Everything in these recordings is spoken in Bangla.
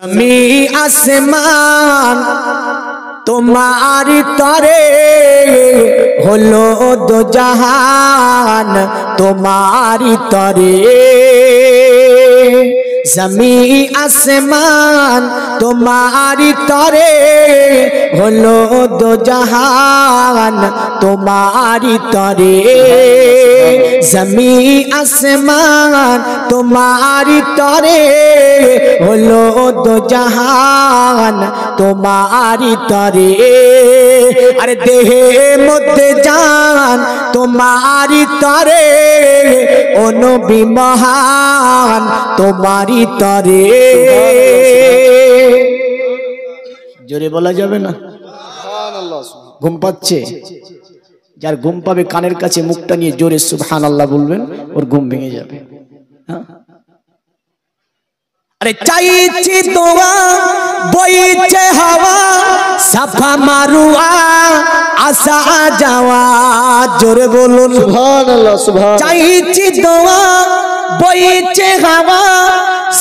আমি আসমান তোমারি তরে হলো দো জাহান তোমারি তরে জমি আসমান তোমারি তরে হলো দো জাহান তোমারি তরে জমি আসমান তোমারি তরে হলো দো জাহান তোমারি তরে আরে দেহে মধ্যে জান তোমারি তরে ও নবী মহান তোমারি তরে জোরে বলা যাবে না ঘুম পাচ্ছে যার ঘুম পাবে কানের কাছে মুখটা নিয়ে জোরে সুবহানাল্লাহ বলবেন ওর ঘুম ভেঙে যাবে আরে চাইছি দোয়া বইছে হাওয়া সাফা মারুয়া আসা যাওয়া জোরে বলুন সুবহানাল্লাহ সুবহান চাইছি দোয়া বইছে হাওয়া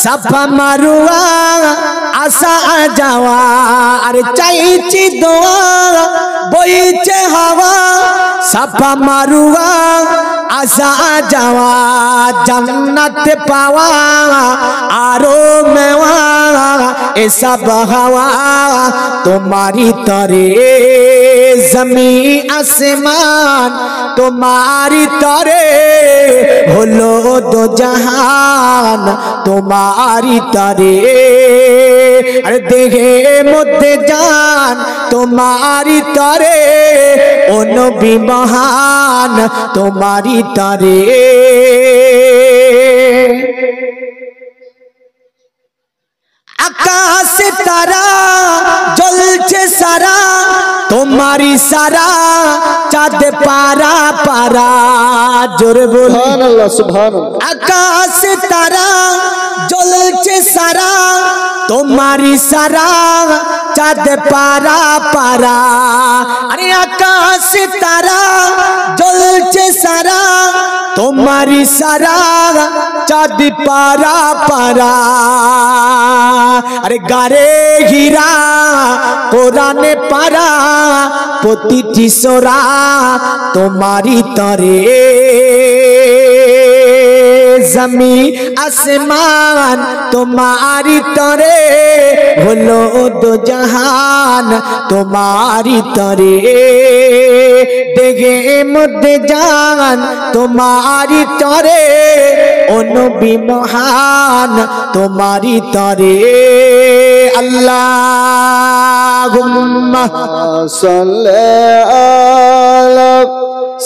সাফা মারুয়া আসা যাওয়া আরে চাইছি দোয়া বইছে হাওয়া সাফা মারুয়া আসা যাওয়া জান্নাত পাওয়া আরো মেওয়া এসব হাওয়া তোমারি তরে জমি আসমান তোমারি তরে হলো দো জাহান তোমারি তরে আরে দেহে মধ্যে জান তোমারি তরে ও নবী মহান তোমারি তরে আকাশ তারা জ্বলছে সারা তোমারি সারা চাঁদ পারা পারা জোরে বলুন সুবহানাল্লাহ সুবহানাল্লাহ আকাশ তারা জ্বলছে সারা তোমারি সারা চাঁদ পারা পারা আরে আকাশ তারা জ্বলছে সারা তোমারি সারা চাঁদ পারা পারা আরে গারে হীরা কোরআনে পারা প্রতিটি সোরা তোমারি তরে জমি আসমান তোমারি তরে হলো দো জাহান তোমারি তরে দেগে মধ্যে জান তোমারি তরে ও নবী মহান তোমারি তরে আল্লাহুম্মা সাল্লি আলা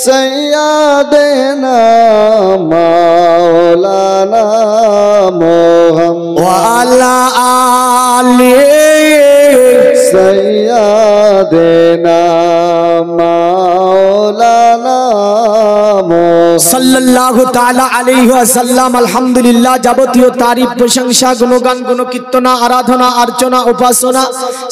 সাইয়্যিদিনা মাওলানা মুহাম্মদ ওয়া আলা আলি সাইয়্যিদিনা মাওলানা সাল্লাল্লাহু তাআলা আলাইহি ওয়াসাল্লাম আলহামদুলিল্লাহ যাবতীয় তারিফ প্রশংসা গুণগান গুণকীর্তনা আরাধনা অর্চনা উপাসনা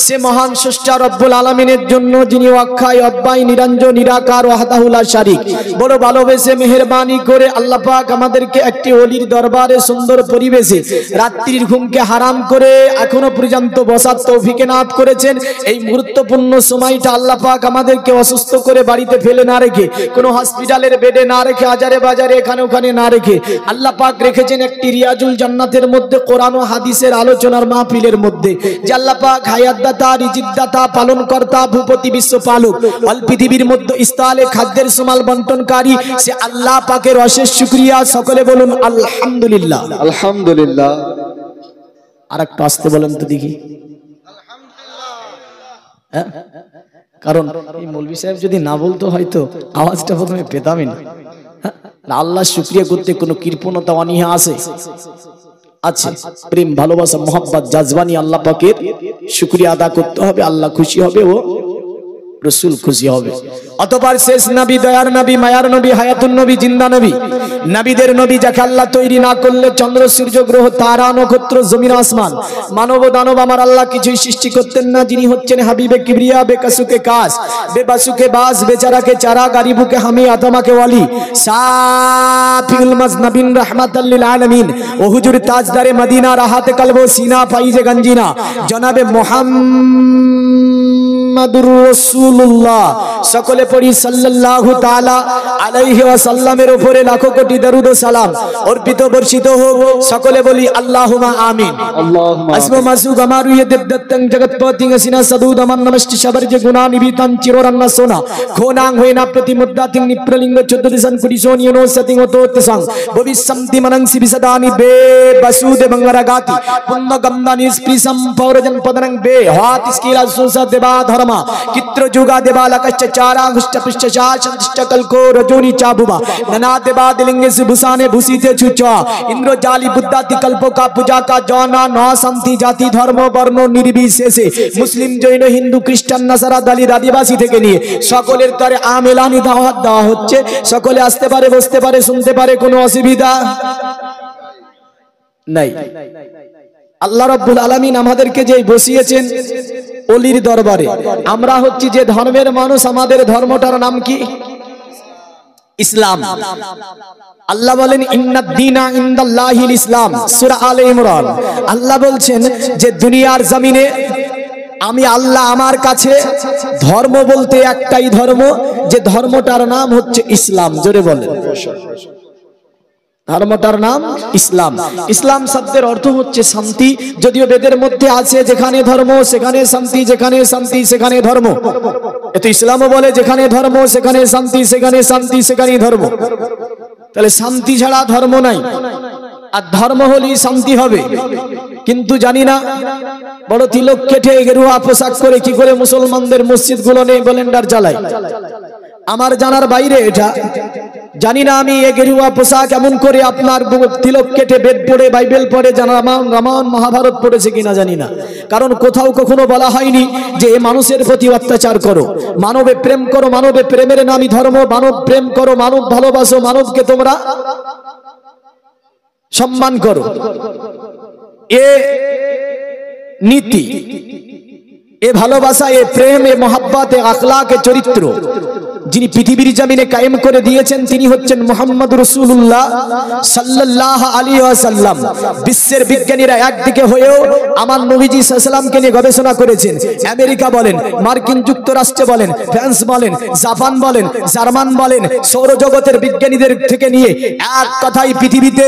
সে মহান স্রষ্টা রব্বুল আলামিনের জন্য যিনি অক্ষয় অব্যয় নিরঞ্জন নিরাকার ওয়াহদাহু লা শারীক বড় ভালোবেসে মেহেরবানি করে আল্লাহ পাক আমাদেরকে একটি ওলির দরবারে সুন্দর পরিবেশে রাত্রির ঘুমকে হারাম করে এখনো পর্যন্ত বসার তৌফিক এনায়েত করেছেন এই গুরুত্বপূর্ণ সময়টা আল্লাহ পাক আমাদেরকে অসুস্থ করে বাড়িতে ফেলে না রেখে কোনো হসপিটালের বেডে না রেখে আজারে বাজারে এখানে ওখানে না রেখে আল্লাহ পাক রেখেছেন একটি রিয়াজুল জান্নাতের মধ্যে কোরআন ও হাদিসের আলোচনার মাহফিলের মধ্যে যে আল্লাহ পাক হায়াত দাতা রিজিক দাতা পালন কর্তা ভূপতি বিশ্বপালক অল পৃথিবীর মধ্যে ইস্তালে খাদ্যের সুমাল বন্টনকারী সে আল্লাহ পাকের অশেষ শুকরিয়া সকলে বলুন আলহামদুলিল্লাহ আলহামদুলিল্লাহ আরেকটু আসতে বলেন তো দেখি আলহামদুলিল্লাহ কারণ এই মৌলভী সাহেব যদি না বলতো হয়তো আওয়াজটা প্রথমে পেতামই না আল্লাহ শুকরিয়া করতে কোনো কৃপণতা অনীহা আছে আছে প্রেম ভালোবাসা মোহাব্বত জাজবানি আল্লাহ পাকের শুকরিয়া আদা করতে হবে আল্লাহ খুশি হবে ও রসুল খুশি হবে। অতঃপর শেষ নবী, দয়ার নবী, মায়ার নবী, হায়াতুন নবী, জিন্দা নবী, নবীদের নবী, যাকে আল্লাহ তৈরি না করলে চন্দ্র সূর্য গ্রহ তারা নক্ষত্র জমিন আসমান মানব দানব আমার আল্লাহ কিছুই সৃষ্টি করতেন না, যিনি হচ্ছেন হাবিবে কিবরিয়া, বেকাসুকে কাস, বেবাসুকে বাস, বেচারাকে চারা, গারিবুকে হামি, আতমাকে ওয়ালি, সাফিউল মাজনবিন রাহমাতাল লিল আলামিন, ও হুজুর তাজদারে মদিনা, রাহাতে কলব সিনা, ফাইজে গঞ্জিনা, জনাবে মুহাম্মাদুর রাসূলুল্লাহ। সকলে পড়ি সাল্লাল্লাহু তাআলা আলাইহি ওয়াসাল্লামের উপরে লাখো কোটি দরুদ ও সালাম অর্পিত বর্ষিত হোক। সকলে বলি আল্লাহুম্মা আমিন। আল্লাহুম্মা আসমা মাসুক আমারু ইয়ে দেবদত্তং জগৎপতিং আসিনা সাদুদ আমান নমষ্টি শবর যে গুণা নিবিতান চিররান্না সোনা খোনাং হইনা প্রতি মুদ্দাতিং নিপ্রলিঙ্গ 14 দিশান কুড়ি সোনিয়নো সতিং অতোত্তসাং ভবিষ্যন্তি মনং সিবিসদানি বে বসুদে বঙ্গরাগাতি পুন্ন গমদানি স্পৃশম পৌরজন পদনং বে হাত স্কিলা সুসা দেবা ধর্মা চিত্র যুগা দেবা লকশ্চ চারা ঘুষ্ট পৃষ্ঠ শাসন কলকো রজোনি চাবুবা ননা দেবা দিলিঙ্গে সুবুসানে ভূষিতে ছুচা इंद्र जाली बुद्धाति कल्पों का पूजा का जौना नौ संति जाति धर्म वर्ण निर्विशेषे मुस्लिम जैन हिंदू ख्रिस्टान नासारा दलित आदिवासी থেকে নিয়ে সকলের তরে আমেলানি দাওয়াত দেওয়া হচ্ছে। সকলে আসতে পারে, বসতে পারে, শুনতে পারে, কোনো অসুবিধা নাই। আল্লাহ রাব্বুল আলামিন আমাদেরকে যে বসিয়েছেন ওলির দরবারে, আমরা হচ্ছি যে ধর্মের মানুষ, আমাদের ধর্মটার নাম কি? ইসলাম। আল্লাহ বলেন ইন্নাদ দীনা ইনদাল্লাহিল ইসলাম, সূরা আলে ইমরান। আল্লাহ বলছেন যে দুনিয়ার জমিনে আমি আল্লাহ, আমার কাছে ধর্ম বলতে একটাই ধর্ম, যে ধর্মটার নাম হচ্ছে ইসলাম। জোরে বলেন, ধর্মটার নাম ইসলাম। ইসলাম শব্দের অর্থ হচ্ছে শান্তি, যদিও বেদের মধ্যে আছে যেখানে ধর্ম সেখানে শান্তি, যেখানে শান্তি সেখানে ধর্ম। এতো ইসলামও বলে যেখানে ধর্ম সেখানে শান্তি, সেখানে শান্তি সেখানেই ধর্ম। তাহলে শান্তি ছাড়া ধর্ম নাই, আর ধর্ম হলেই শান্তি হবে। কিন্তু জানি না বড় তিলক কেটে গেরুয়া পোশাক করে কি করে মুসলমানদের মসজিদ গুলো নেই ব্লেন্ডার জ্বালায়। আমার জানার বাইরে এটা। জানি না আমি এ গেরুয়া পোশাক এমন করে আপনার তিলক কেটে বেদ পড়ে বাইবেল পড়ে রামায়ণ মহাভারত পড়েছে কিনা জানি না, কারণ কোথাও কখনো বলা হয়নি যে মানুষের প্রতি অত্যাচার করো, মানবে প্রেম করো, মানবে প্রেমের নামই ধর্ম, মানব প্রেম করো, মানব ভালোবাসো, মানবকে তোমরা সম্মান করো। এ নীতি, এ ভালোবাসা, এ প্রেম, এ মোহাব্বত, এ আখলাক, এ চরিত্র যিনি পৃথিবীর জমিনে কায়েম করে দিয়েছেন তিনি হচ্ছেন মুহাম্মদ রাসূলুল্লাহ সাল্লাল্লাহু আলাইহি ওয়াসাল্লাম। বিশ্বের বিজ্ঞানীরা একদিকে হয়েও আমার নবীজি সাল্লাল্লাহু আলাইহি ওয়াসাল্লামকে নিয়ে গবেষণা করেছেন। আমেরিকা বলেন, মার্কিন যুক্তরাষ্ট্র বলেন, ফ্রান্স বলেন, জাপান বলেন, জার্মান বলেন, সৌরজগতের বিজ্ঞানীদের থেকে নিয়ে এক কথাই পৃথিবীতে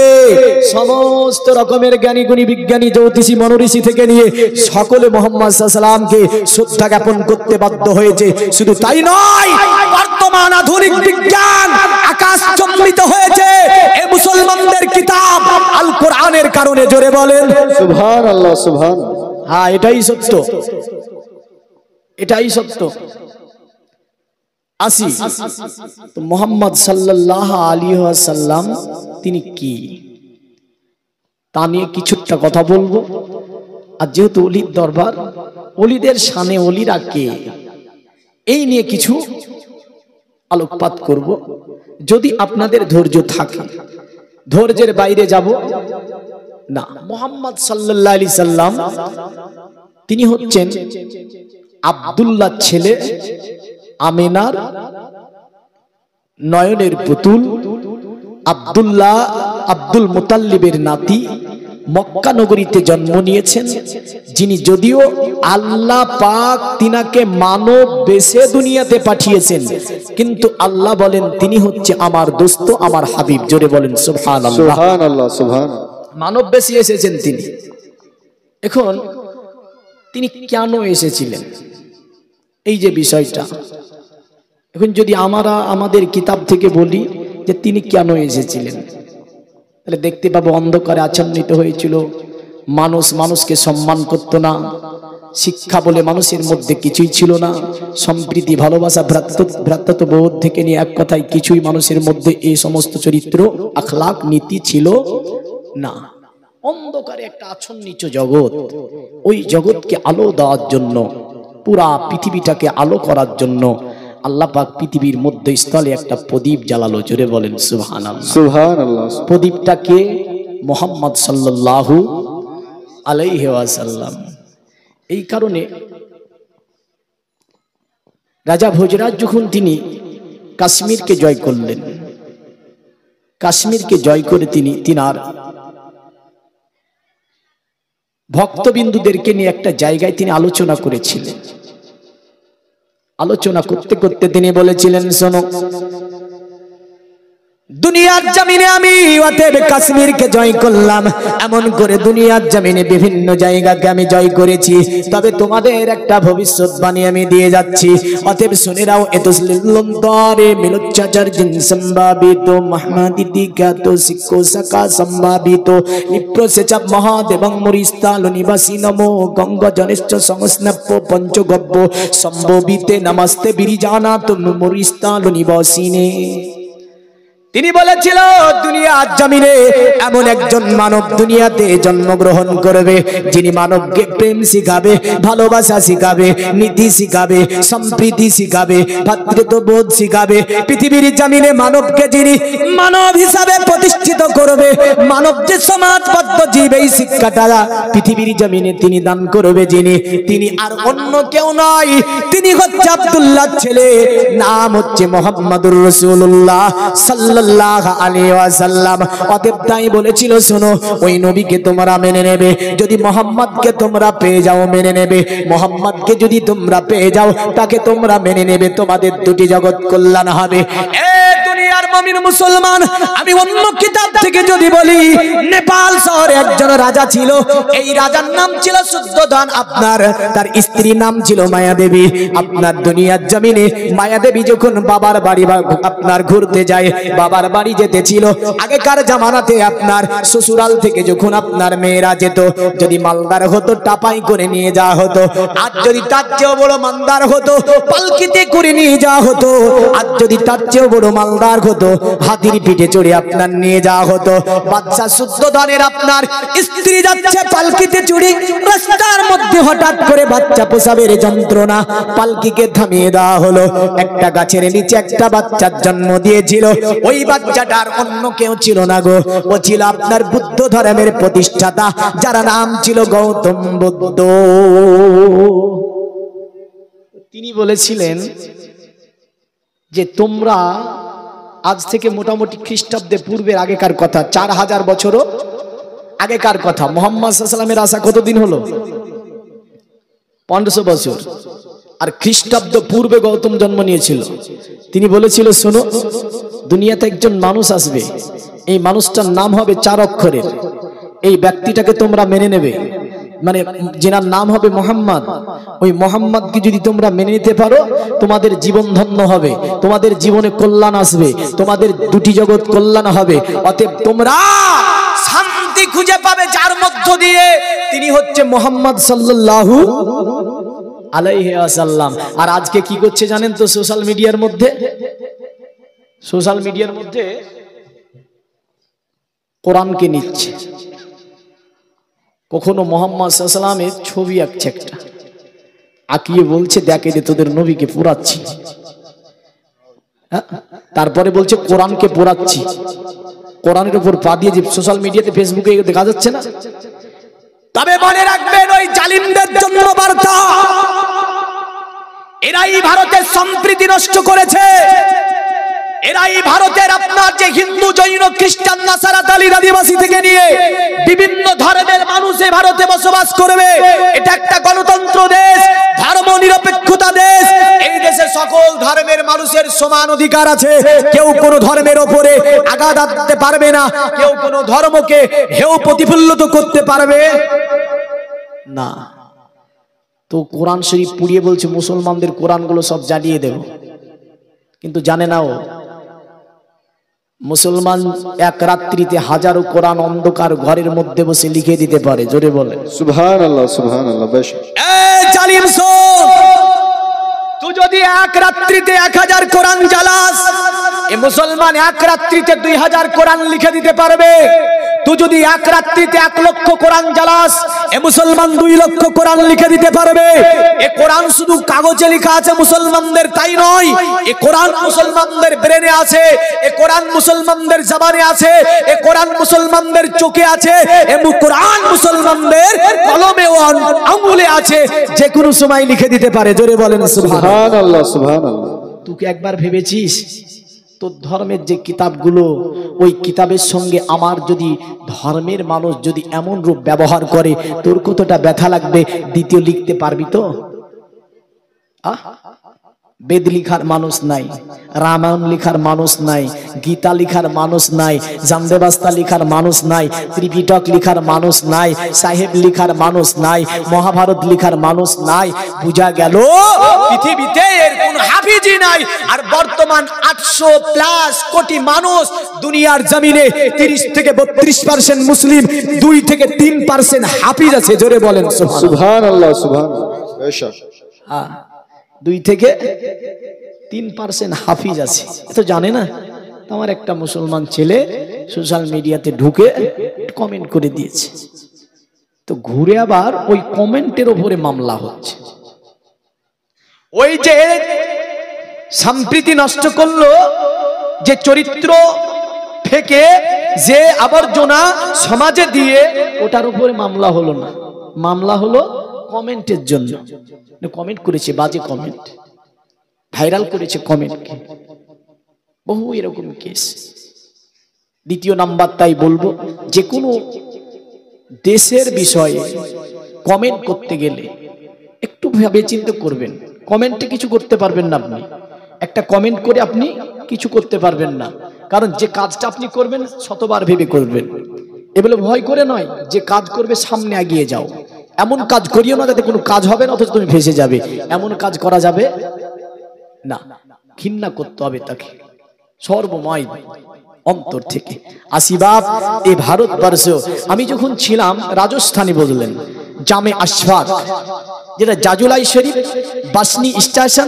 সমস্ত রকমের জ্ঞানী গুণী বিজ্ঞানী, জ্যোতিষী, মনোঋষি থেকে নিয়ে সকলে মুহাম্মদ সাল্লাল্লাহু আলাইহি ওয়াসাল্লামকে শ্রদ্ধা জ্ঞাপন করতে বাধ্য হয়েছে। শুধু তাই নয়, বর্তমান আধুনিক বিজ্ঞান আকাশ চম্বিত হয়েছে এই মুসলমানদের কিতাব আল কোরআনের কারণে। জোরে বলেন সুবহানাল্লাহ, সুবহান। হ্যাঁ, এটাই সত্য, এটাই সত্য। আসি তো মুহাম্মদ সাল্লাল্লাহু আলাইহি ওয়াসাল্লাম তিনি কি, তা নিয়ে কিছুটা কথা বলবো। আর যেহেতু ওলির দরবার, ওলিদের শানে ওলিরা কে, এই নিয়ে কিছু আলোকপাত করব। যদি আপনাদের ধৈর্য থাকে, ধৈর্যের বাইরে যাব না। মুহাম্মদ সাল্লাল্লাহু আলাইহি সাল্লাম তিনি হচ্ছেন আব্দুল্লাহ ছেলে, আমিনার নয়নের পুতুল, আব্দুল্লাহ আব্দুল মুতাল্লিবের নাতি, মক্কা নগরীতে জন্ম নিয়েছেন, যিনি যদিও আল্লাহ পাক তিনাকে মানব বেশে দুনিয়াতে পাঠিয়েছেন, কিন্তু আল্লাহ বলেন তিনি হচ্ছে আমার দোস্ত, আমার হাবিব। জোরে বলেন সুবহানাল্লাহ, সুবহানাল্লাহ, সুবহান। মানব বেশে এসেছেন তিনি। এখন তিনি কেন এসেছিলেন, এই যে বিষয়টা, এখন যদি আমরা আমাদের কিতাব থেকে বলি যে তিনি কেন এসেছিলেন, তাহলে দেখতে পাবো অন্ধকারে আচ্ছন্নিত হয়েছিল, মানুষ মানুষকে সম্মান করত না, শিক্ষা বলে মানুষের মধ্যে কিছুই ছিল না, সম্প্রীতি, ভালোবাসা, ভ্রাতৃত্ববোধ থেকে নিয়ে এক কথায় কিছুই মানুষের মধ্যে এই সমস্ত চরিত্র, আখলাক, নীতি ছিল না। অন্ধকারে একটা আচ্ছন্নিত জগৎ, ওই জগৎকে আলো দেওয়ার জন্য পুরা পৃথিবীটাকে আলো করার জন্য আল্লাহ পাক পৃথিবীর মধ্যস্থলে একটা প্রদীপ জ্বালালো। জোরে বলেন সুবহানাল্লাহ। সুবহানাল্লাহ। প্রদীপটাকে মুহাম্মদ সাল্লাল্লাহু আলাইহি ওয়াসাল্লাম। এই কারণে রাজা ভোজরাজ যখন তিনি কাশ্মীরকে জয় করলেন, কাশ্মীরকে জয় করে তিনি তিনার ভক্তবিন্দুদেরকে নিয়ে একটা জায়গায় তিনি আলোচনা করেছিলেন। আলোচনা করতে করতে তিনি বলেছিলেন, শোনো, দুনিয়ার জমিনে আমি অতএব কাশ্মীরকে জয় করলাম, এমন করে দুনিয়ার জমিনে বিভিন্ন জায়গাকে আমি জয় করেছি, তবে তোমাদের একটা ভবিষ্যৎবাণী আমি দিয়ে যাচ্ছি, অতএব শুনে নাও। এতসলিলন্তরে মিলুচ্চাচার জিন সম্ভাবিত মহাদিদিকাত সিক্কো সাকা সম্ভাবিত নিপ্রসেচা মহাদেবং মরিস্তাল নিবাসী নমো গঙ্গ জনিশ্চ সংস্নপ্য পঞ্চগব্য সম্ভবিতে নমস্তে বিরিজানা তুম মরিস্তাল নিবাসিনে। তিনি বলেছিল, দুনিয়ার জমিনে এমন একজন মানব দুনিয়াতে জন্মগ্রহণ করবে, যিনি মানবকে প্রেম শিখাবে, ভালোবাসা শিখাবে, নীতি শিখাবে, সম্প্রীতি শিখাবে, ভ্রাতৃত্ববোধ শিখাবে। পৃথিবীর জমিনে মানবকে যিনি মানব হিসাবে প্রতিষ্ঠিত করবে, মানব যে সমাজবদ্ধ জীব, এই শিক্ষাটা পৃথিবীর জমিনে তিনি দান করবে যিনি, তিনি আর অন্য কেউ নয়, তিনি হচ্ছে আব্দুল্লাহর ছেলে, নাম হচ্ছে মুহাম্মাদুর রাসূলুল্লাহ সাল্লাল্লাহু আলাইহি ওয়াসাল্লাম। অতএব তাই বলেছিল, শোনো, ওই নবীকে তোমরা মেনে নেবে, যদি মুহাম্মদকে তোমরা পেয়ে যাও মেনে নেবে, মুহাম্মদকে যদি তোমরা পেয়ে যাও তাকে তোমরা মেনে নেবে, তোমাদের দুটি জগৎ কল্যাণ হবে। দুনিয়ার মুমিন মুসলমান, আমি অন্য কিতাব থেকে যদি বলি, নেপাল শহরে একজন রাজা ছিল, এই রাজার নাম ছিল শুদ্ধোধন, আপনার তার স্ত্রীর নাম ছিল মায়াদেবী। আপনার দুনিয়ার জমিনে মায়াদেবী যখন বাবার বাড়ি আপনার ঘুরতে যায়, বাবার বাড়ি যেতে ছিল, আগেকার জামানাতে আপনার শ্বশুরাল থেকে যখন আপনার মেয়েরা যেত, যদি মালদার হতো টাপাই করে নিয়ে যাওয়া হতো, আর যদি তার চেয়েও বড় মালদার হতো পালকিতে করে নিয়ে যাওয়া হতো, আর যদি তার চেয়েও বড় মালদার হতো হাতির পিঠে চড়ে আপনার নিয়ে যাওয়া হতো। বাচ্চা শুদ্ধোধনের আপনার স্ত্রী যাচ্ছে পালকিতে চড়ে, রাস্তার মধ্যে হঠাৎ করে বাচ্চা প্রসবের যন্ত্রণা, পালকিকে থামিয়ে দেওয়া হলো। একটা গাছের নিচে একটা বাচ্চার জন্ম দিয়েছিল, ওই বাচ্চাটার অন্য কেউ ছিল না গো, ও ছিল আপনার বুদ্ধ ধর্মের প্রতিষ্ঠাতা, যার নাম ছিল গৌতম বুদ্ধ। তিনি বলেছিলেন যে তোমরা আজ থেকে মোটামুটি খ্রিস্টাব্দে পূর্বের আগেকার কথা, 4000 বছরও আগেকার কথা। মুহাম্মদ সাল্লাল্লাহু আলাইহি ওয়াসাল্লামের আসা কতদিন হলো? 1500 বছর। আর খ্রিস্টাব্দ পূর্বে গৌতম জন্ম নিয়েছিল। তিনি বলেছিল, শোনো, দুনিয়াতে একজন মানুষ আসবে, এই মানুষটার নাম হবে 4 অক্ষরের, এই ব্যক্তিটাকে তোমরা মেনে নেবে, মানে যেনার নাম হবে মোহাম্মদ, ওই মোহাম্মদকে যদি তোমরা মেনে নিতে পারো তোমাদের জীবন ধন্য হবে, তোমাদের জীবনে কল্যাণ আসবে, তোমাদের দুটি জগৎ কল্যাণ হবে। অতএব তোমরা শান্তি খুঁজে পাবে যার মধ্য দিয়ে, তিনি হচ্ছে মোহাম্মদ সাল্লাল্লাহু আলাইহি ওয়াসাল্লাম। আর আজকে কি করছে জানেন তো? সোশ্যাল মিডিয়ার মধ্যে কোরআনকে নিচ্ছে, কখনো মোহাম্মদ সাল্লাল্লাহু আলাইহি ওয়াসাল্লামের ছবি আঁকছে, একটা আঁকিয়ে বলছে, দেখে যে তোদের নবীকে পোড়াচ্ছি, তারপরে বলছে কোরআনকে পোড়াচ্ছি, কোরআনের উপর পা দিয়ে যে সোশ্যাল মিডিয়াতে ফেসবুকে দেখা যাচ্ছে না। তবে মনে রাখবেন, ওই জালিমদের জন্য বার্তা, এরাই ভারতের সম্প্রীতি নষ্ট করেছে, এরাই ভারতের আপনার যে হিন্দু, জৈন, খ্রিস্টান, নাসারা, তালিদ আদিবাসী থেকে নিয়ে বিভিন্ন ধর্মের মানুষ এই ভারতে বসবাস করবে। এটা একটা গণতন্ত্র দেশ, ধর্ম নিরপেক্ষতা দেশ, এই দেশে সকল ধর্মের মানুষের সমান অধিকার আছে, কেউ কোনো ধর্মের ওপরে আঘাত আনতে পারবে না, কেউ কোনো ধর্মকে হেয় প্রতিফলিত করতে পারবে না। তো কোরআন শরীফ পুড়িয়ে বলছে মুসলমানদের কোরআনগুলো সব জ্বালিয়ে দেব, কিন্তু জানে না ও মুসলমান এক রাত্রিতে হাজারো কোরআন অন্ধকার ঘরের মধ্যে বসে লিখে দিতে পারে। জোরে বলে সুবহানাল্লাহ, সুবহানাল্লাহ। বেশ, এই জালিম শোন, তুই যদি এক রাত্রিতে 1000 কোরআন জ্বালাস, এই মুসলমান এক রাত্রিতে 2000 কোরআন লিখে দিতে পারবে। তুই যদি এক রাত্রিতে 1 লক্ষ কোরআন জ্বালাস, এ মুসলমান 2 লক্ষ কোরআন লিখে দিতে পারবে। এ কোরআন শুধু কাগজে লেখা আছে মুসলমানদের তাই নয়, এ কোরআন মুসলমানদের ব্রেনে আছে, এ কোরআন মুসলমানদের জবানে আছে, এ কোরআন মুসলমানদের চোখে আছে, এ কোরআন মুসলমানদের কলমে ও আঙ্গুলে আছে, যে কোনো সময় লিখে দিতে পারে। জোরে বলেন সুবহানাল্লাহ সুবহানাল্লাহ। তুই কি একবার ভেবেছিস তোর ধর্মের যে কিতাবগুলো, ওই কিতাবের সঙ্গে আমার যদি ধর্মের মানুষ যদি এমন রূপ ব্যবহার করে, তোর কতটা ব্যথা লাগবে? দ্বিতীয় লিখতে পারবি তো? বেদ লিখার মানুষ নাই, রামায়ণ লিখার মানুষ নাই, গীতা লিখার মানুষ নাই, জামদেবাস্তা লিখার মানুষ নাই, ত্রিপিটক লিখার মানুষ নাই, সাহেব লিখার মানুষ নাই, মহাভারত লিখার মানুষ নাই। বুঝা গেল পৃথিবীতে এর কোন হাফিজি নাই। আর বর্তমান 800+ কোটি মানুষ দুনিয়ার জমিনে 30 থেকে 32% মুসলিম, 2 থেকে 3% হাফিজ আছে। জোরে বলেন সুবহানাল্লাহ সুবহানাল্লাহ। বেশক 2 থেকে 3% হাফিজ আছে, তো জানে না। আমার একটা মুসলমান ছেলে সোশ্যাল মিডিয়াতে ঢুকে কমেন্ট করে দিয়েছে, তো ঘুরে আবার ওই কমেন্টের উপরে মামলা হচ্ছে। ওই যে সম্প্রীতি নষ্ট করলো, যে চরিত্র থেকে যে আবর্জনা সমাজে দিয়ে, ওটার উপরে মামলা হলো না, মামলা হলো কমেন্টের জন্য। কমেন্ট করেছে, বাজে কমেন্ট ভাইরাল করেছে কমেন্ট, বহু এরকম কেস। দ্বিতীয় নাম্বার, তাই বলবো যে কোনো দেশের বিষয়ে কমেন্ট করতে গেলে একটু ভেবে চিন্তে করবেন। কমেন্টে কিছু করতে পারবেন না আপনি, একটা কমেন্ট করে আপনি কিছু করতে পারবেন না, কারণ যে কাজটা আপনি করবেন শতবার ভেবে করবেন। এগুলো ভয় করে নয়, যে কাজ করবে সামনে এগিয়ে যাও। এমন কাজ করিও না যাতে কোনো কাজ হবে না অথচ তুমি ফেসে যাবে, এমন কাজ করা যাবে না। ঘৃণা করতে হবে তাকে সর্বময় অন্তর থেকে। আসিবাব এই ভারতবর্ষ, আমি যখন ছিলাম রাজস্থানে, বুঝলেন, জামে আশফাক, যেটা জাজুলাই শরীফ, বাসনি স্টেশন,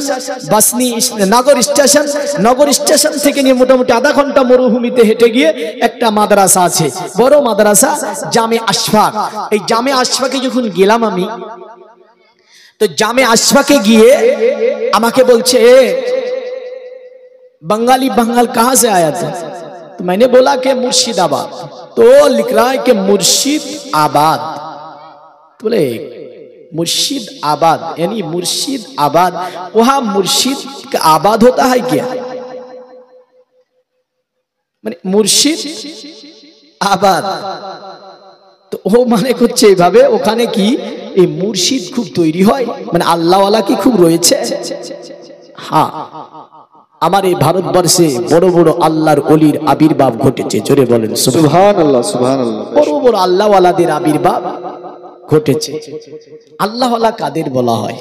বাসনি নগর স্টেশন, নগর স্টেশন থেকে নিয়ে মোটামুটি আধা ঘন্টা মরুভূমিতে হেঁটে গিয়ে একটা মাদ্রাসা আছে, বড় মাদ্রাসা, জামে আশফাক। এই জামে আশফাকে যখন গেলাম আমি, তো জামে আশফাকে গিয়ে আমাকে বলছে, बंगाली बंगाल कहां से आया था? तो मैंने बोला कि मुर्शिदाबाद। तो लिख रहा है कि मुर्शिदाबाद। तो बोले मुर्शिदाबाद यानी मुर्शिदाबाद, वहां मुर्शिद का आबाद होता है क्या? মানে মুর্শিদ আবাদ, তো ও মানে করছে এইভাবে, ওখানে কি এই মুর্শিদ খুব তৈরি হয়, মানে আল্লাহওয়ালা কি খুব রয়েছে? হ্যাঁ, আমার এই ভারতবর্ষে বড় বড় আল্লাহর ওলির আবির্ভাব ঘটেছে। জোরে বলেন সুবহানাল্লাহ সুবহানাল্লাহ। বড় বড় আল্লাহওয়ালাদের আবির্ভাব ঘটেছে। আল্লাহওয়ালা কাদের বলা হয়?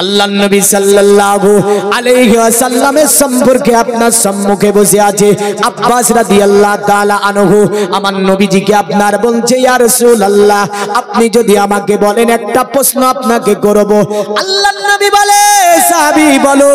আল্লাহ নবী সাল্লাল্লাহু আলাইহি ওয়াসাল্লামের সম্পর্কে আপনার সম্মুখে বসে আছে আব্বাস রাদিয়াল্লাহু তাআলা আনহু। আমার নবীজিকে আপনার বলছে, ইয়া রাসূলুল্লাহ, আপনি যদি আমাকে বলেন একটা প্রশ্ন আপনাকে করব। আল্লাহ নবী বলে, সাহাবী বলো,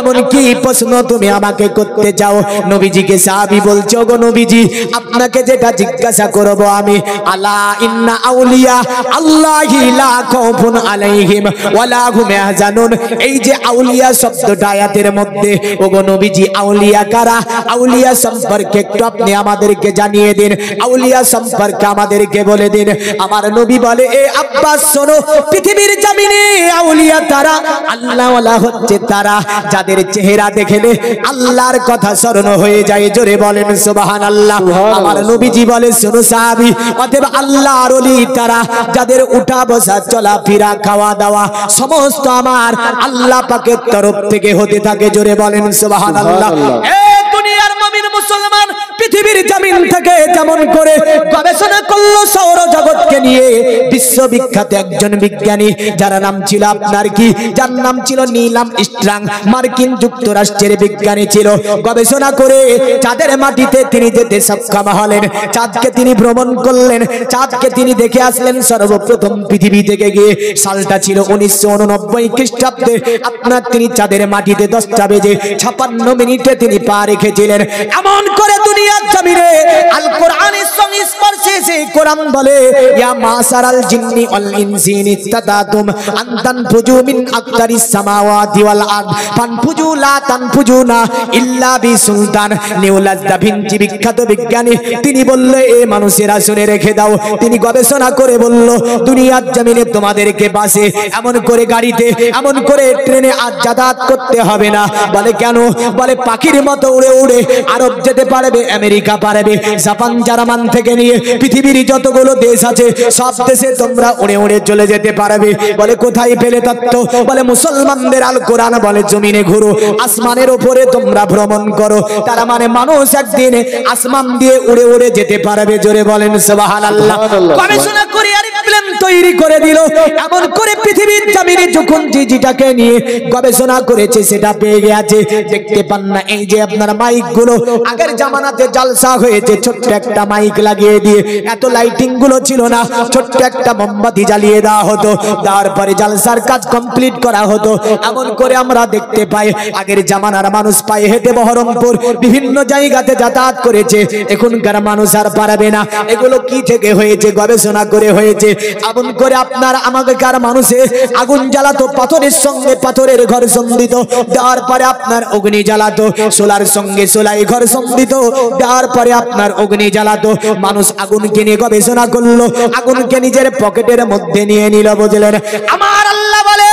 এমন কি প্রশ্ন তুমি আমাকে করতে চাও? নবীজিকে সাহাবী বলছে, ওগো নবীজি, আপনাকে যেটা জিজ্ঞাসা করব আমি, আলা ইন্না আউলিয়া আল্লাহি লা খাউফুন আলাইহিম ওয়ালা হুম ইয়াহজানুন। এই যে আউলিয়া শব্দটা আয়াতের মধ্যে, ওগো নবীজি, আউলিয়া কারা? আউলিয়া সম্পর্কে একটু আপনি আমাদেরকে জানিয়ে দিন, আউলিয়া সম্পর্কে আমাদেরকে বলে দিন। আমার নবী বলে, এ আব্বাস শোনো, পৃথিবীর জমিনে আউলিয়া তারা, আল্লাহওয়ালা হচ্ছে তারা যাদের চেহারা দেখলে আল্লাহর কথা স্মরণ হয়ে যায়। জোরে বলেন সুবহানাল্লাহ। আমার নবীজি বলে, শোনো সাহাবী, অতএব আল্লাহর ওলি তারা যাদের উঠা বসা চলাফেরা খাওয়া দাওয়া সমস্ত আমার আল্লাহ পাকের তরফ থেকে হতে থাকে। জোরে বলেন সুবহানাল্লাহ। এই দুনিয়ার মুমিন মুসলমান পৃথিবীর জমিন থেকে যেমন করে গবেষণা করলো সৌরজগৎকে নিয়ে, বিশ্ববিখ্যাত একজন বিজ্ঞানী, যার নাম ছিল আপনার কি, যার নাম ছিল নীল আর্মস্ট্রং, মার্কিন যুক্তরাষ্ট্রের বিজ্ঞানী ছিল। গবেষণা করে চাঁদের মাটিতে তিনি যেতে সক্ষম হলেন, চাঁদকে তিনি ভ্রমণ করলেন, চাঁদকে তিনি দেখে আসলেন সর্বপ্রথম পৃথিবী থেকে গিয়ে। সালটা ছিল 1989 খ্রিস্টাব্দে। আপনার তিনি চাঁদের মাটিতে 10টা বেজে 56 মিনিটে তিনি পা রেখেছিলেন। এমন করে দুনিয়া দুনিয়ার জমিনে আল কোরআনের সংস্পর্শে এসে কোরআন বলে ইয়া মাসারাল জিন্নি ওয়াল ইনসি ইত্তাদাতুম আন তানফুজু মিন আকতারিস সামাওয়াতি ওয়াল আরদ ফানফুজু লা তানফুজুনা ইল্লা বিসুলতান। নিউলাজ দা ভিঞ্চি বিখ্যাত বিজ্ঞানী তিনি বললে এ মানুষেরা শুনে রেখে দাও, তিনি গবেষণা করে বলল দুনিয়ার জমিনে তোমাদেরকে বাসে এমন করে গাড়িতে এমন করে ট্রেনে আজ যাতায়াত করতে হবে না। বলে কেন? বলে পাখির মতো উড়ে উড়ে আরব যেতে পারবে, আমেরিকা পারবে, জাপান জার্মান থেকে নিয়ে পৃথিবীর যতগুলো দেশ আছে সব দেশে তোমরা উড়ে উড়ে চলে যেতে পারবে। বলে কোথায় পেলে তত্ত্ব? বলে মুসলমানদের আল কোরআন বলে জমিনে ঘুরো, আসমানের উপরে তোমরা ভ্রমণ করো। তার মানে মানুষ একদিন আসমান দিয়ে উড়ে উড়ে যেতে পারবে। জোরে বলেন সুবহানাল্লাহ। গবেষণা করে আর প্লেন তৈরি করে দিল। এমন করে পৃথিবীর জমিনে যখন যেটাকে নিয়ে গবেষণা করেছে সেটা পেয়ে গেছে। দেখতে পান না এই যে আপনার মাইক গুলো, আগের জামানাতে জালসা হয়েছে ছোট্ট একটা মাইক লাগিয়ে দিয়ে, এত লাইটিং গুলো ছিল না, ছোট্ট একটা মোমবাতি জ্বালিয়ে দেওয়া হতো, তারপরে জালসার কাজ কমপ্লিট করা হতো। এমন করে আমরা দেখতে পাই আগের জামানার মানুষ পায়ে হেঁটে বহরমপুর বিভিন্ন জায়গাতে যাতায়াত করেছে, এখনকার মানুষ আর পারবে না। এগুলো কি থেকে হয়েছে? গবেষণা করে হয়েছে। এমন করে আপনার আমাদেরকার মানুষে আগুন জ্বালাতো, পাথরের সঙ্গে পাথরের ঘর সংদিত, দেওয়ার পরে আপনার অগ্নি জ্বালাতো, সোলার সঙ্গে সোলাই ঘর সংদিত, দেওয়ার পরে আপনার অগ্নি জ্বালাতো। মানুষ আগুনকে নিয়ে গবেষণা করলো, আগুনকে নিজের পকেটের মধ্যে নিয়ে নিল। বুঝলেন? আমার আল্লাহ বলে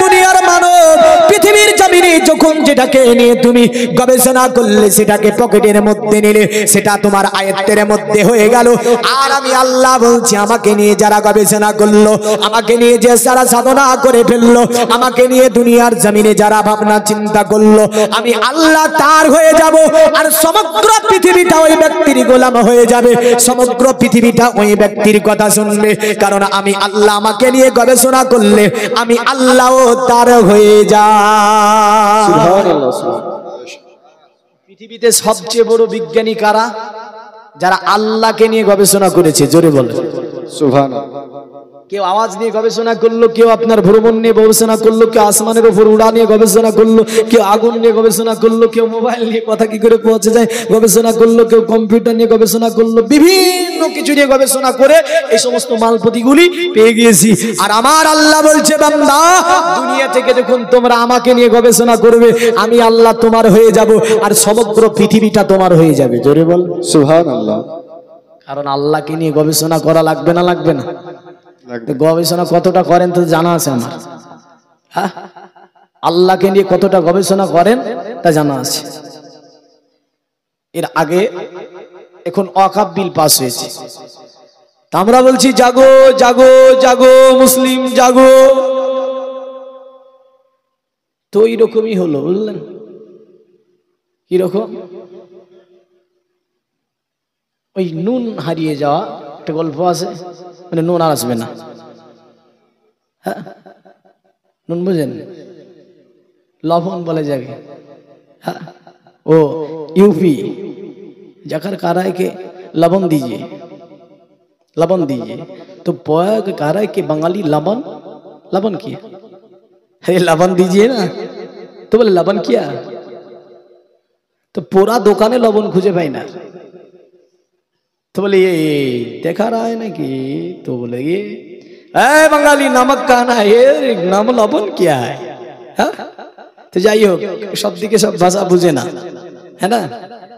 দুনিয়ার মানব পৃথিবীর জমিনে যখন যেটাকে নিয়ে তুমি গবেষণা করলে সেটাকে পকেটের মধ্যে নিলে সেটা তোমার আয়ত্তের মধ্যে হয়ে গেল। আর আমি আল্লাহ বলছি আমাকে নিয়ে যারা গবেষণা করলো, আমাকে নিয়ে যে সারা সাধনা করে ফেললো, আমাকে নিয়ে দুনিয়ার জমিনে যারা ভাবনা চিন্তা করলো, আমি আল্লাহ তার হয়ে যাব। আর সমগ্র পৃথিবীটা ওই ব্যক্তির গোলাম হয়ে যাবে, সমগ্র পৃথিবীটা ওই ব্যক্তির কথা শুনবে। কারণ আমি আল্লাহ আমাকে নিয়ে গবেষণা করলে আমি আল্লাহও তার হয়ে যায়। সুবহানাল্লাহ, সুবহানাল্লাহ। পৃথিবীতে সবচেয়ে বড় বিজ্ঞানী কারা? যারা আল্লাহকে নিয়ে গবেষণা করেছে। জোরে বলে সুবহানাল্লাহ। কেউ আওয়াজ নিয়ে গবেষণা করলো, কেউ আপনার ভ্রমণ নিয়ে গবেষণা করলো, কেউ আসমানের উপর উড়া নিয়ে গবেষণা করলো, কেউ আগুন নিয়ে গবেষণা করলো, কেউ মোবাইল নিয়ে কথা কি করে পৌঁছে যায় গবেষণা করলো, কেউ কম্পিউটার নিয়ে গবেষণা করলো, বিভিন্ন কিছু নিয়ে গবেষণা করে এই সমস্ত মালপতিগুলি পেয়ে গিয়েছি। আর আমার আল্লাহ বলছে বান্দা দুনিয়া থেকে যখন তোমরা আমাকে নিয়ে গবেষণা করবে আমি আল্লাহ তোমার হয়ে যাব, আর সমগ্র পৃথিবীটা তোমার হয়ে যাবে। জোরে বল সুবহানাল্লাহ। কারণ আল্লাহকে নিয়ে গবেষণা করা লাগবে না? লাগবে না? গবেষণা কতটা করেন তো জানা আছে আমার। হ্যাঁ, আল্লাহকে নিয়ে কতটা গবেষণা করেন তা জানা আছে। এর আগে এখন ওয়াকফ বিল পাস হয়েছে, তা আমরা বলছি জাগো জাগো জাগো মুসলিম জাগো, তো এইরকমই হলো। বুঝলেন কিরকম? ওই নুন হারিয়ে যাওয়া একটা গল্প আছে, মানে নুন আর আসবে না। হ্যাঁ, নুন বুঝেন? লবণ বলে যাকে। हाँ, वो यूपी जाकर कह रहा है कि लवण दीजिए, लवण दीजिए, तो पोया कह रहा है कि बंगाली लवण लवण किया, अरे लवण दीजिए ना, तो बोले लवण किया, तो पूरा दुकाने लवण खुजे भाई ना, तो बोले ये देखा रहा है ना कि, तो बोले ये बंगाली नमक का ना ये नाम लवण क्या है, हाँ? तो जाइए शब्द के सब भाषा बुझे ना, है ना।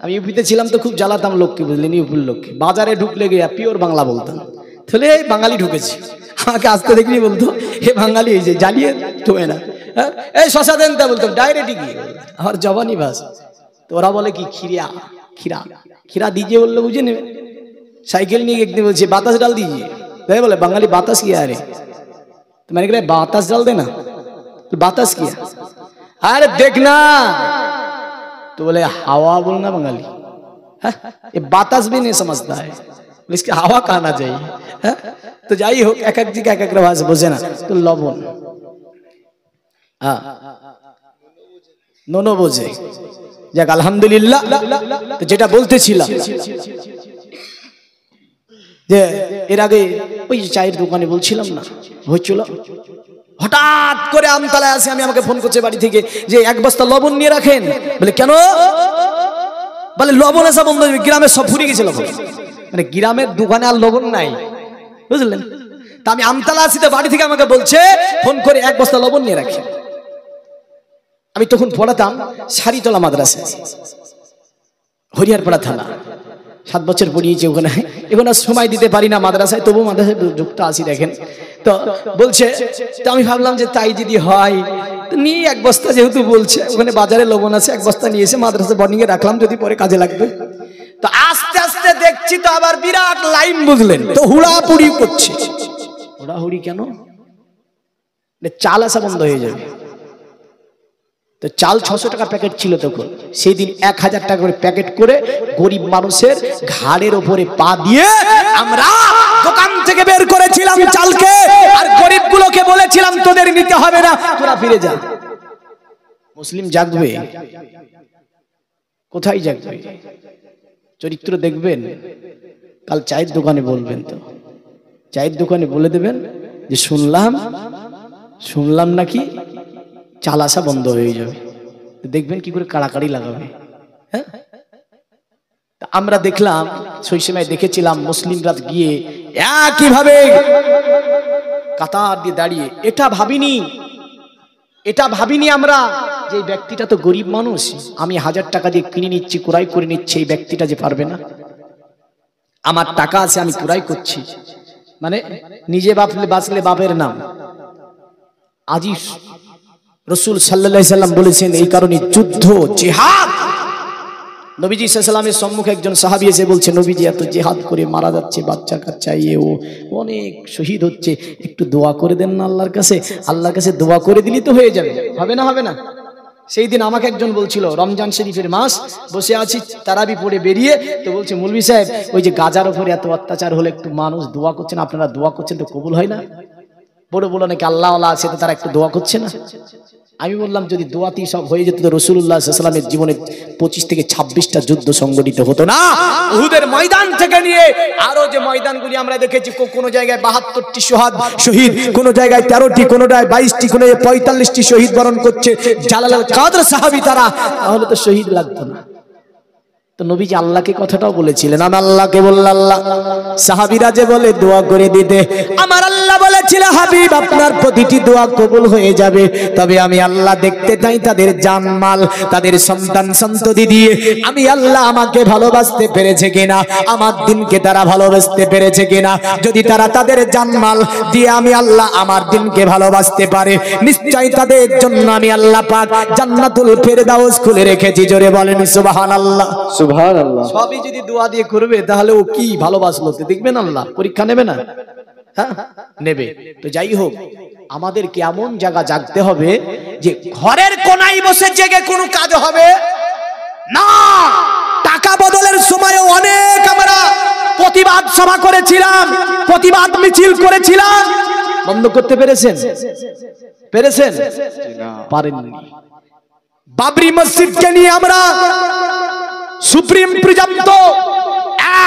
আমি ইউপিতে ছিলাম তো খুব জ্বালাতাম লোককে, বুঝলেন, ইউপির লোককে। বাজারে ঢুকলে গিয়ে পিওর বাংলা বলতাম, তাহলে এই বাঙালি ঢুকেছি, আমাকে আসতে দেখলি বলতো হে বাঙালি, এই যে জ্বালিয়ে ঢোকে না, এই শশা দেন তা বলতাম ডাইরেক্ট গিয়ে, আমার জবানি ভাষা। তো ওরা বলে কি খিরা খিরা খিরা দিজিয়ে বললে বুঝে নেবে। সাইকেল নিয়ে একদিন বলছে বাতাস ডাল দিজিয়ে, তাই বলে বাঙালি বাতাস কিয়া, আরে तो मैंने कहा बातास डाल देना, तो बातास किया, अरे देखना, तो बोले हवा बोलना बंगाली, ये बातास भी नहीं समझता है, इसके हवा कहना चाहिए, तो जाइए हो एक एक जी का एक भाषा बुझे ना, तो लवण, हाँ नो बुझे যাক আলহামদুলিল্লাহ। তো যেটা বলতেছিলাম যে এর আগে ওই চায়ের দোকানে বলছিলাম না হচ্ছিল, হঠাৎ করে আমতলায় আসে, আমি আমাকে ফোন করছে বাড়ি থেকে যে এক বস্তা লবণ নিয়ে রাখেন, বলে কেন, বলে লবণ আসা বন্ধ হয়ে যাবে, গ্রামে সব ফুরিয়ে গেছে লবণ। মানে গ্রামের দোকানে আর লবণ নাই, বুঝলেন? তা আমি আমতলা আসিতে বাড়ি থেকে আমাকে বলছে ফোন করে 1 বস্তা লবণ নিয়ে রাখি। আমি তখন পড়াতাম সারিতলা মাদ্রাসা, হরিয়ারপাড়া থানা। 7 বছর পড়িয়েছি ওখানে। এখন আর সময় দিতে পারি না মাদ্রাসায়, তবু মাদ্রাসায় যুক্ত আছি দেখেন। তো বলছে, তো আমি ভাবলাম যে তাই যদি হয় তো নিয়ে 1 বস্তা, যেহেতু বলছে ওখানে বাজারে লবণ আছে, 1 বস্তা নিয়ে এসে মাদ্রাসা বোর্ডিং এ রাখলাম, যদি পরে কাজে লাগবে। তো আস্তে আস্তে দেখছি তো আবার বিরাট লাইন, বুঝলেন? তো হুড়াহুড়ি করছে। হুড়াহুড়ি কেন? চাল আসা বন্ধ হয়ে যাবে। তো চাল 600 টাকা প্যাকেট ছিল তখন, সেই দিন 1000 টাকা করে প্যাকেট করে গরিব মানুষের ঘাড়ের ওপরে পা দিয়ে আমরা দোকান থেকে বের করেছিলাম চালকে, আর গরিবগুলোকে বলেছিলাম তোদের নিতে হবে না, তোরা ফিরে যা। মুসলিম জাগবে, কোথায় জাগবে? চরিত্র দেখবেন, কাল চায়ের দোকানে বলবেন, তো চায়ের দোকানে বলে দেবেন যে শুনলাম নাকি চাল আসা বন্ধ হয়ে যাবে। দেখবেন কি করে কাড়াকাড়ি লাগাবে। হ্যাঁ, আমরা দেখলাম, সেই সময় দেখেছিলাম মুসলিমরা গিয়ে একইভাবে কাতার দিয়ে দাঁড়িয়ে। এটা ভাবিনি আমরা যে এই ব্যক্তিটা তো গরিব মানুষ, আমি 1000 টাকা দিয়ে কিনে নিচ্ছি, ক্রয় করে নিচ্ছি, এই ব্যক্তিটা যে পারবে না, আমার টাকা আছে আমি ক্রয় করছি, মানে নিজে বাঁচলে বাপের নাম। আজই রাসূল সাল্লাল্লাহু আলাইহি সাল্লাম বলেছেন, এই কারণে যুদ্ধ, জিহাদ। নবীজি সাল্লাল্লাহু আলাইহি সাল্লামের সম্মুখে একজন সাহাবী এসে বলছে, নবীজি এত জিহাদ করে মারা যাচ্ছে, বাচ্চা কাচ্চা ও অনেক শহীদ হচ্ছে, একটু দোয়া করে দেন না আল্লাহর কাছে। আল্লাহর কাছে দোয়া করে দিলি তো হয়ে যাবে। হবে না? সেই দিন আমাকে একজন বলছিল, রমজান শরীফের মাস, বসে আছি তারাবি পড়ে বেরিয়ে, তো বলছে, মৌলভী সাহেব ওই যে গাজার উপরে এত অত্যাচার হলে একটু মানুষ দোয়া করছেন, আপনারা দোয়া করছেন তো কবুল হয় না? বড় নাকি আল্লাহ আছে, তো তারা একটু দোয়া করছে না? আমি বললাম, যদি দোয়াতেই সব হয়ে যেত তো রাসূলুল্লাহ সাল্লাল্লাহু আলাইহি ওয়াসাল্লামের জীবনে 25 থেকে 26টা যুদ্ধ সংগঠিত হতো না। উহুদের ময়দান থেকে নিয়ে আরো যে ময়দানগুলি আমরা দেখেছি, কোন জায়গায় 72টি শহীদ, কোন জায়গায় 13টি, কোন জায়গায় 22টি, কোন জায়গায় 45টি শহীদ বরণ করছে জালালাল কাদর সাহাবী তারা। তাহলে তো শহীদ লাগতো না। তো নবীজি আল্লাহকে কথাটাও বলেছিলেন, আমি আল্লাহকে বললাম, আল্লাহ সাহাবীরা যে বলে দোয়া করে দিতে, আমার আল্লাহ বলেছিল, হাবিব আপনার প্রতিটি দোয়া কবুল হয়ে যাবে, তবে আমি আল্লাহ দেখতে চাই তাদের জানমাল, তাদের সন্তান সন্ততি দিয়ে আমি আল্লাহ আমাকে ভালোবাসতে পেরেছে কিনা, আমার দিনকে তারা ভালোবাসতে পেরেছে কিনা। যদি তারা তাদের জানমাল দিয়ে আমি আল্লাহ আমার দিনকে ভালোবাসতে পারে, নিশ্চয় তাদের জন্য আমি আল্লাহ পাক জান্নাতুল ফেরদাউস খুলে রেখেছি। জোরে বলেন সুবহানাল্লাহ। সুবহানাল্লাহ। সবই যদি দোয়া দিয়ে করবে, তাহলে ও কি ভালোবাসলো, দেখবেন আল্লাহ পরীক্ষা নেবে না? হ্যাঁ, নেবে। তো যাই হোক, আমাদের কেমন জায়গা জাগতে হবে যে ঘরের কোনায় বসে জেগে কোনো কাজ হবে না। টাকা বদলের সময় অনেক আমরা প্রতিবাদ সভা করেছিলাম, প্রতিবাদ মিছিল করেছিলাম, বন্ধ করতে পেরেছেন? পারেননি। বাবরি মসজিদকে নিয়ে আমরা সুপ্রিম পর্যন্ত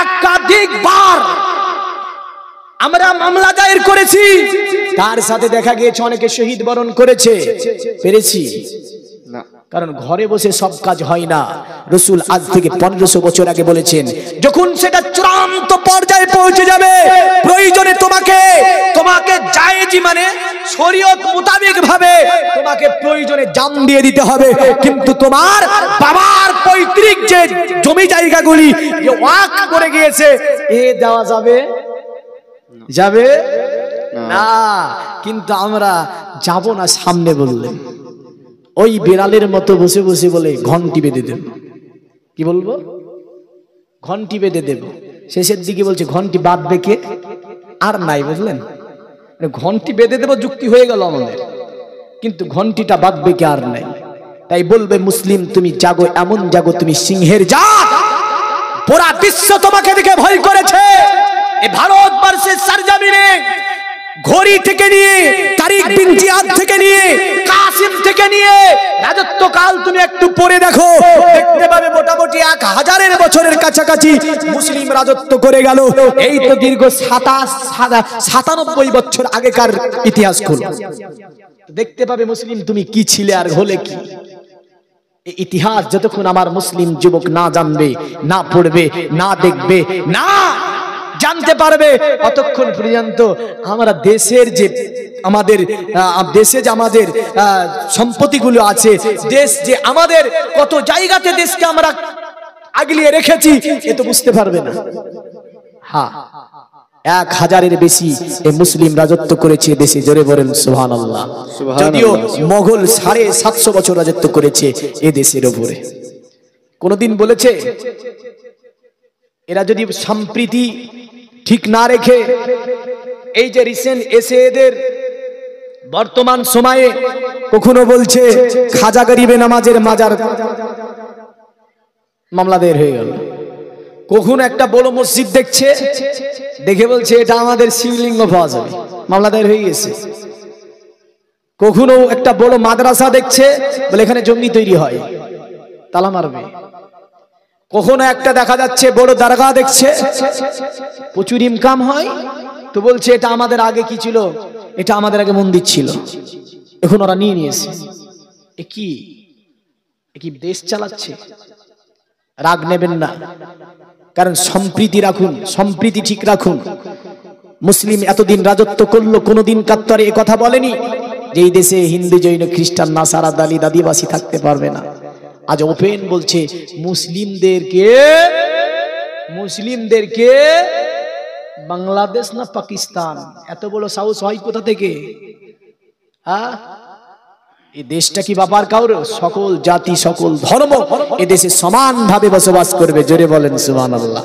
একাধিকবার আমরা মামলা দায়ের করেছি, তার সাথে দেখা গিয়েছে অনেকে শহীদ বরণ করেছে। পেরেছি না, কারণ ঘরে বসে সব কাজ হয় না। রাসূল আজ থেকে 1500 বছর আগে বলেছেন, যখন সেটা চূড়ান্ত পর্যায়ে পৌঁছে যাবে, প্রয়োজনে তোমাকে জায়েজি মানে শরীয়ত মোতাবেক ভাবে তোমাকে প্রয়োজনে জান দিয়ে দিতে হবে, কিন্তু তোমার বাবার পৈতৃক যে জমি জায়গাগুলি ওয়াকফ করে গিয়েছে, এ দেওয়া যাবে না। কিন্তু আমরা যাব না, সামনে বললেন ওই বিড়ালের মতো বসে বসে বলে ঘন্টি বেঁধে দেব। কি বলবো? ঘন্টি বেঁধে দেব। শেষের দিকে বলছে ঘন্টি বাঁধবে কে? আর নাই, বুঝলেন? ঘন্টি বেঁধে দেব যুক্তি হয়ে গেল আমাদের, কিন্তু ঘন্টিটা বাঁধবে কে? আর নাই। তাই বলবে, মুসলিম তুমি জাগো, এমন জাগো তুমি সিংহের জাত, পুরা বিশ্ব তোমাকে দেখে ভয় করেছে। এই ভারতবর্ষের সরজমিনে ঘড়ি থেকে নিয়ে, তারিক বিন জিয়াদ থেকে নিয়ে, কাসিম থেকে নিয়ে রাজত্বকাল তুমি একটু পড়ে দেখো, দেখতে পাবে মোটামুটি 1000 বছরের কাছাকাছি মুসলিম রাজত্ব করে গেল। এই তো দীর্ঘ 97 বছর আগেকার ইতিহাস খুলো, দেখতে পাবে মুসলিম তুমি কি ছিলে আর হলে কি। এই ইতিহাস যতক্ষণ আমার মুসলিম যুবক না জানবে, না পড়বে, না দেখবে, না জানতে পারবে, ততক্ষণ পর্যন্ত আমরা দেশের যে আমাদের দেশে যে আমাদের সম্পত্তিগুলো আছে, দেশ যে আমাদের কত জায়গাতে দেশকে আমরা আগলিয়ে রেখেছি, এ তো বুঝতে পারবে না। হ্যাঁ, 1000-এর বেশি এই মুসলিম রাজত্ব করেছে দেশে, জোরে বলেন সুবহানাল্লাহ। যদিও মোগল 750 বছর রাজত্ব করেছে এ দেশের উপরে। কোনদিন বলেছে এরা যদি সম্প্রীতি ঠিক না রেখে, এই যে রিসেন্ট এসে এদের বর্তমান সময়ে কখনো বলছে খাজা গরিবে নামাজের মাজার মামলা দায়ের হয়ে গেল, কখনো একটা বড় মসজিদ দেখছে, দেখে বলছে এটা আমাদের শিবলিঙ্গ পাওয়া যাবে, মামলা দায়ের হয়ে গেছে। কখনো একটা বড় মাদ্রাসা দেখছে, বলে এখানে জঙ্গি তৈরি হয়, তালা মারবে। কখনো একটা দেখা যাচ্ছে বড় দরগা দেখছে, প্রচুর ইনকাম হয়, তো বলছে এটা আমাদের আগে কি ছিল, এটা আমাদের আগে মন্দির ছিল, এখন ওরা নিয়ে নিয়েছে। এ কি দেশ চালাচ্ছে? রাগ নেবেন না, কারণ সম্প্রীতি রাখুন, সম্প্রীতি ঠিক রাখুন। মুসলিম এতদিন রাজত্ব করলো, কোনদিন কাত্তরে এ কথা বলেনি যে এই দেশে হিন্দু, জৈন, খ্রিস্টান, নাসারা, দালিত, আদিবাসী থাকতে পারবে না। আজ ওপেন বলছে মুসলিমদেরকে বাংলাদেশ না পাকিস্তান, এত বড় সাহস হয় কোথা থেকে? হ্যাঁ, এই দেশটা কি বাবার কাউর? সকল জাতি, সকল ধর্ম এ দেশে সমানভাবে বসবাস করবে, জোরে বলেন সুবহানাল্লাহ।